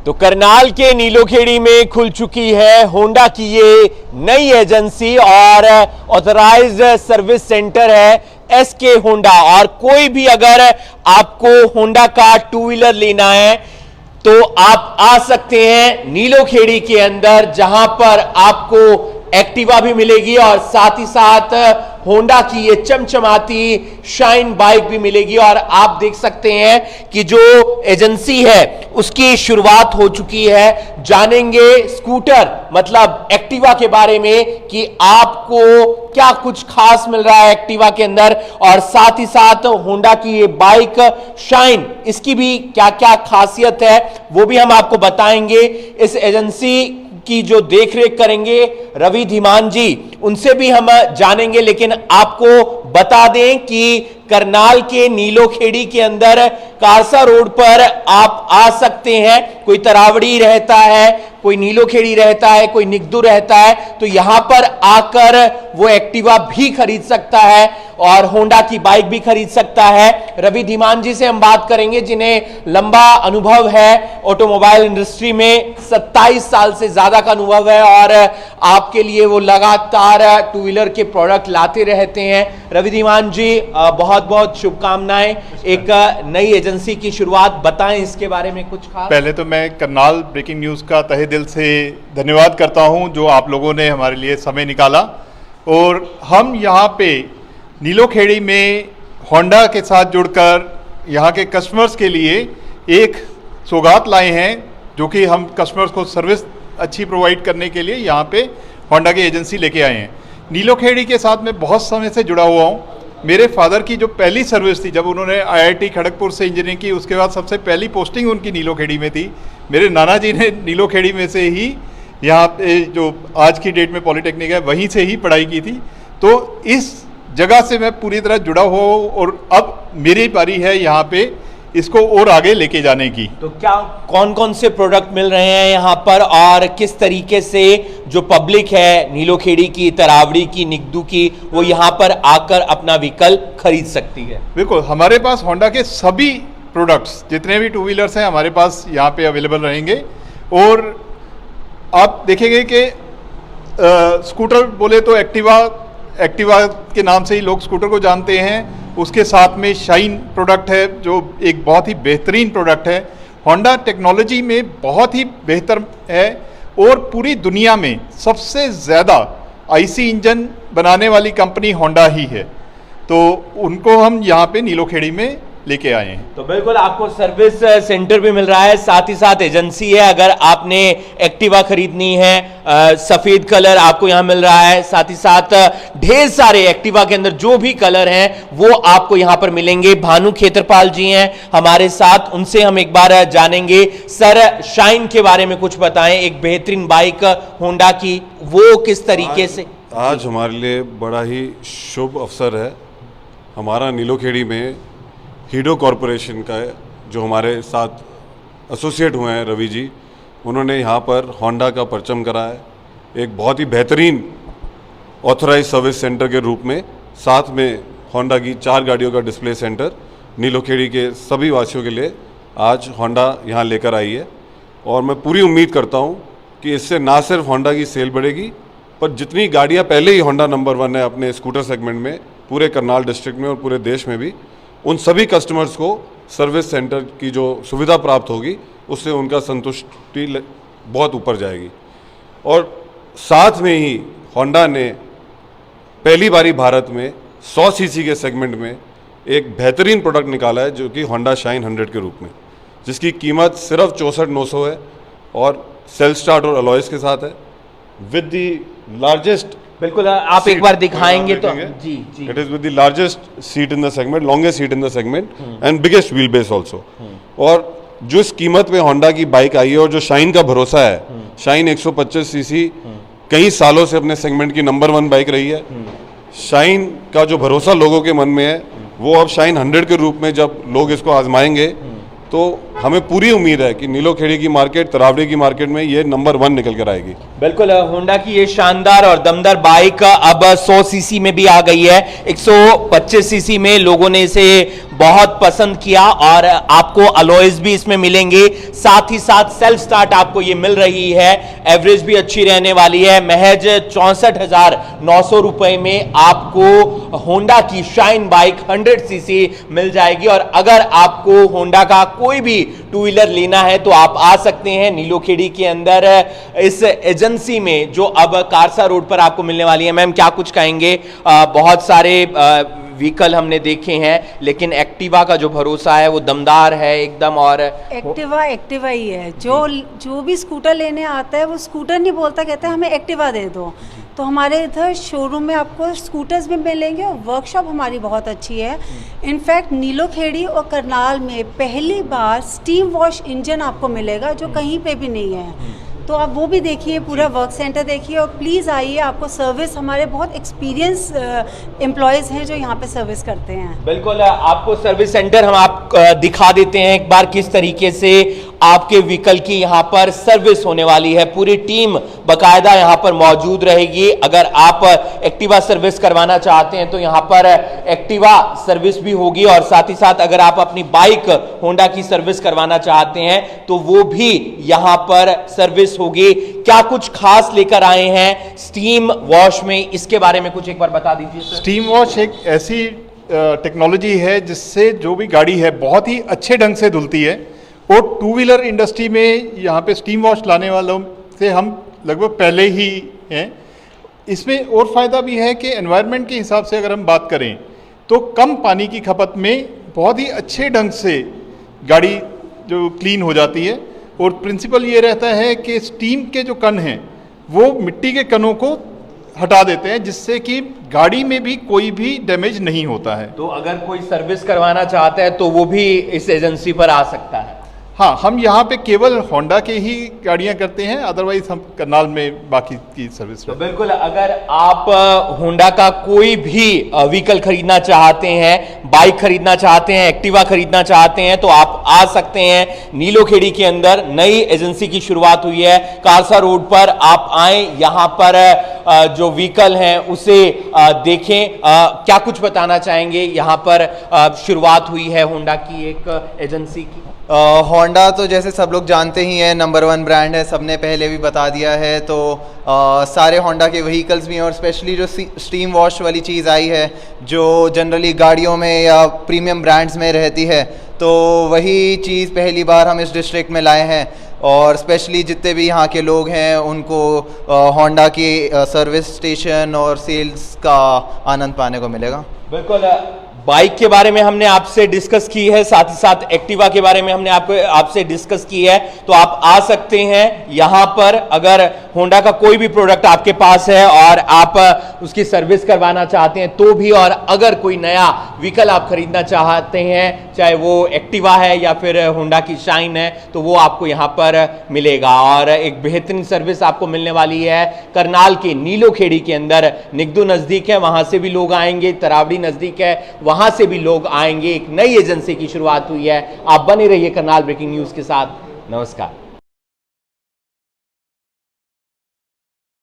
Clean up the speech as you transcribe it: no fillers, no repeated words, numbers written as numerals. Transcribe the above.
तो करनाल के नीलोखेड़ी में खुल चुकी है होंडा की ये नई एजेंसी और ऑथराइज्ड सर्विस सेंटर है एसके होंडा। और कोई भी अगर आपको होंडा का टू व्हीलर लेना है तो आप आ सकते हैं नीलोखेड़ी के अंदर, जहां पर आपको एक्टिवा भी मिलेगी और साथ ही साथ होंडा की ये चमचमाती शाइन बाइक भी मिलेगी। और आप देख सकते हैं कि जो एजेंसी है उसकी शुरुआत हो चुकी है। जानेंगे स्कूटर मतलब एक्टिवा के बारे में कि आपको क्या कुछ खास मिल रहा है एक्टिवा के अंदर, और साथ ही साथ होंडा की ये बाइक शाइन, इसकी भी क्या क्या खासियत है वो भी हम आपको बताएंगे। इस एजेंसी की जो देखरेख करेंगे रवि धीमान जी, उनसे भी हम जानेंगे। लेकिन आपको बता दें कि करनाल के नीलोखेड़ी के अंदर कारसा रोड पर आप आ सकते हैं। कोई तरावड़ी रहता है, कोई नीलोखेड़ी रहता है, कोई निगदू रहता है, तो यहां पर आकर वो एक्टिवा भी खरीद सकता है और होंडा की बाइक भी खरीद सकता है। रवि धीमान जी से हम बात करेंगे, जिन्हें लंबा अनुभव है ऑटोमोबाइल इंडस्ट्री में, 27 साल से ज्यादा का अनुभव है और आपके लिए वो लगातार टू व्हीलर के प्रोडक्ट लाते रहते हैं। रवि धीमान जी, बहुत बहुत शुभकामनाएं। एक नई एजेंसी की शुरुआत, बताएं इसके बारे में कुछ खास। पहले तो मैं करनाल ब्रेकिंग न्यूज़ का तहे दिल से धन्यवाद करता हूं जो आप लोगों ने हमारे लिए समय निकाला। और हम यहाँ पे नीलोखेड़ी में होंडा के साथ जुड़कर यहाँ के कस्टमर्स के लिए एक सौगात लाए हैं, जो कि हम कस्टमर्स को सर्विस अच्छी प्रोवाइड करने के लिए यहाँ पे होंडा की एजेंसी लेके आए हैं। नीलोखेड़ी के साथ मैं बहुत समय से जुड़ा हुआ हूँ। मेरे फादर की जो पहली सर्विस थी, जब उन्होंने आईआईटी खड़गपुर से इंजीनियरिंग की, उसके बाद सबसे पहली पोस्टिंग उनकी नीलोखेड़ी में थी। मेरे नाना जी ने नीलोखेड़ी में से ही यहाँ पे जो आज की डेट में पॉलिटेक्निक है वहीं से ही पढ़ाई की थी। तो इस जगह से मैं पूरी तरह जुड़ा हुआ हूँ और अब मेरी बारी है यहाँ पे इसको और आगे लेके जाने की। तो क्या कौन कौन से प्रोडक्ट मिल रहे हैं यहाँ पर और किस तरीके से जो पब्लिक है नीलोखेड़ी की, तरावड़ी की, निगदू की, वो यहाँ पर आकर अपना व्हीकल खरीद सकती है? बिल्कुल, हमारे पास होंडा के सभी प्रोडक्ट्स, जितने भी टू व्हीलर्स हैं हमारे पास यहाँ पे अवेलेबल रहेंगे। और आप देखेंगे कि स्कूटर बोले तो एक्टिवा के नाम से ही लोग स्कूटर को जानते हैं। उसके साथ में शाइन प्रोडक्ट है जो एक बहुत ही बेहतरीन प्रोडक्ट है। होंडा टेक्नोलॉजी में बहुत ही बेहतर है और पूरी दुनिया में सबसे ज़्यादा आईसी इंजन बनाने वाली कंपनी होंडा ही है। तो उनको हम यहाँ पे नीलोखेड़ी में लेके आए हैं। तो बिल्कुल आपको सर्विस सेंटर भी मिल रहा है, साथ ही साथ एजेंसी है। अगर आपने एक्टिवा खरीदनी है, सफेद कलर आपको यहां मिल रहा है, साथ ही साथ ढेर सारे एक्टिवा के अंदर जो भी कलर हैं वो आपको यहां पर मिलेंगे। भानु खेतरपाल जी हैं हमारे साथ, उनसे हम एक बार जानेंगे। सर, शाइन के बारे में कुछ बताएं, एक बेहतरीन बाइक होंडा की, वो किस तरीके से? आज हमारे लिए बड़ा ही शुभ अवसर है। हमारा नीलोखेड़ी में हीडो कॉरपोरेशन का जो हमारे साथ एसोसिएट हुए हैं रवि जी, उन्होंने यहाँ पर होंडा का परचम करा है एक बहुत ही बेहतरीन ऑथराइज सर्विस सेंटर के रूप में। साथ में होंडा की 4 गाड़ियों का डिस्प्ले सेंटर नीलोखेड़ी के सभी वासियों के लिए आज होंडा यहाँ लेकर आई है। और मैं पूरी उम्मीद करता हूँ कि इससे ना सिर्फ होंडा की सेल बढ़ेगी, पर जितनी गाड़ियाँ पहले ही होंडा नंबर 1 है अपने स्कूटर सेगमेंट में पूरे करनाल डिस्ट्रिक्ट में और पूरे देश में भी, उन सभी कस्टमर्स को सर्विस सेंटर की जो सुविधा प्राप्त होगी उससे उनका संतुष्टि बहुत ऊपर जाएगी। और साथ में ही होंडा ने पहली बारी भारत में 100 सीसी के सेगमेंट में एक बेहतरीन प्रोडक्ट निकाला है, जो कि होंडा शाइन 100 के रूप में, जिसकी कीमत सिर्फ 64,900 है और सेल्फ स्टार्ट और अलॉयस के साथ है, विद दी लार्जेस्ट। बिल्कुल, आप एक बार दिखाएंगे तो जी जी। It is with the largest seat in the segment, longest seat in the segment and biggest wheel base also. और जो इस कीमत में होंडा की बाइक आई है और जो शाइन का भरोसा है, शाइन 125 सीसी कई सालों से अपने सेगमेंट की नंबर 1 बाइक रही है। शाइन का जो भरोसा लोगों के मन में है, वो अब शाइन 100 के रूप में जब लोग इसको आजमाएंगे तो हमें पूरी उम्मीद है कि नीलोखेड़ी की मार्केट, तरावड़ी की मार्केट में ये नंबर 1 निकल कर आएगी। बिल्कुल, होंडा की ये शानदार और दमदार बाइक अब 100 सीसी में भी आ गई है। 125 सीसी में लोगों ने इसे बहुत पसंद किया और आपको अलॉयज भी इसमें मिलेंगे, साथ ही साथ सेल्फ स्टार्ट आपको ये मिल रही है। एवरेज भी अच्छी रहने वाली है। महज 64,900 रुपए में आपको होंडा की शाइन बाइक 100 सीसी मिल जाएगी। और अगर आपको होंडा का कोई भी टू व्हीलर लेना है तो आप आ सकते हैं नीलोखेड़ी के अंदर इस एजेंसी में, जो अब कारसा रोड पर आपको मिलने वाली है। मैम, क्या कुछ कहेंगे? बहुत सारे व्हीकल हमने देखे हैं, लेकिन एक्टिवा का जो भरोसा है वो दमदार है एकदम। और एक्टिवा ही है। जो भी स्कूटर लेने आता है वो स्कूटर नहीं बोलता, कहता है हमें एक्टिवा दे दो। तो हमारे इधर शोरूम में आपको स्कूटर्स भी मिलेंगे और वर्कशॉप हमारी बहुत अच्छी है। इनफैक्ट नीलोखेड़ी और करनाल में पहली बार स्टीम वॉश इंजन आपको मिलेगा, जो कहीं पे भी नहीं है। तो आप वो भी देखिए, पूरा वर्क सेंटर देखिए और प्लीज़ आइए। आपको सर्विस, हमारे बहुत एक्सपीरियंस एम्प्लॉयज़ हैं जो यहाँ पे सर्विस करते हैं। बिल्कुल, आपको सर्विस सेंटर हम आप दिखा देते हैं एक बार किस तरीके से आपके व्हीकल की यहाँ पर सर्विस होने वाली है। पूरी टीम बकायदा यहाँ पर मौजूद रहेगी। अगर आप एक्टिवा सर्विस करवाना चाहते हैं तो यहाँ पर एक्टिवा सर्विस भी होगी, और साथ ही साथ अगर आप अपनी बाइक होंडा की सर्विस करवाना चाहते हैं तो वो भी यहाँ पर सर्विस होगी। क्या कुछ खास लेकर आए हैं स्टीम वॉश में, इसके बारे में कुछ एक बार बता दीजिए सर। स्टीम वॉश एक ऐसी टेक्नोलॉजी है जिससे जो भी गाड़ी है बहुत ही अच्छे ढंग से धुलती है। और टू व्हीलर इंडस्ट्री में यहाँ पे स्टीम वॉश लाने वालों से हम लगभग पहले ही हैं। इसमें और फ़ायदा भी है कि एनवायरनमेंट के हिसाब से अगर हम बात करें तो कम पानी की खपत में बहुत ही अच्छे ढंग से गाड़ी जो क्लीन हो जाती है। और प्रिंसिपल ये रहता है कि स्टीम के जो कण हैं वो मिट्टी के कणों को हटा देते हैं, जिससे कि गाड़ी में भी कोई भी डैमेज नहीं होता है। तो अगर कोई सर्विस करवाना चाहता है तो वो भी इस एजेंसी पर आ सकता है। हाँ, हम यहाँ पे केवल होंडा के ही गाड़ियाँ करते हैं, अदरवाइज हम करनाल में बाकी की सर्विस। तो बिल्कुल, अगर आप होंडा का कोई भी व्हीकल खरीदना चाहते हैं, बाइक खरीदना चाहते हैं, एक्टिवा खरीदना चाहते हैं, तो आप आ सकते हैं नीलोखेड़ी के अंदर। नई एजेंसी की शुरुआत हुई है कारसा रोड पर। आप आए, यहाँ पर जो व्हीकल हैं उसे देखें। क्या कुछ बताना चाहेंगे? यहाँ पर शुरुआत हुई है होंडा की एक एजेंसी की। होंडा तो जैसे सब लोग जानते ही हैं नंबर 1 ब्रांड है, सबने पहले भी बता दिया है। तो सारे होंडा के व्हीकल्स भी हैं, और स्पेशली जो स्टीम वॉश वाली चीज़ आई है जो जनरली गाड़ियों में या प्रीमियम ब्रांड्स में रहती है, तो वही चीज़ पहली बार हम इस डिस्ट्रिक्ट में लाए हैं। और स्पेशली जितने भी यहाँ के लोग हैं उनको होंडा की सर्विस स्टेशन और सेल्स का आनंद पाने को मिलेगा। बिल्कुल, बाइक के बारे में हमने आपसे डिस्कस की है, साथ ही साथ एक्टिवा के बारे में हमने आपसे डिस्कस की है। तो आप आ सकते हैं यहाँ पर। अगर होंडा का कोई भी प्रोडक्ट आपके पास है और आप उसकी सर्विस करवाना चाहते हैं तो भी, और अगर कोई नया व्हीकल आप खरीदना चाहते हैं, चाहे वो एक्टिवा है या फिर होंडा की शाइन है, तो वो आपको यहाँ पर मिलेगा। और एक बेहतरीन सर्विस आपको मिलने वाली है करनाल के नीलोखेड़ी के अंदर। निगदू नज़दीक है, वहाँ से भी लोग आएंगे। तरावड़ी नज़दीक है, वहाँ से भी लोग आएंगे। एक नई एजेंसी की शुरुआत हुई है। आप बने रहिए करनाल ब्रेकिंग न्यूज़ के साथ। नमस्कार।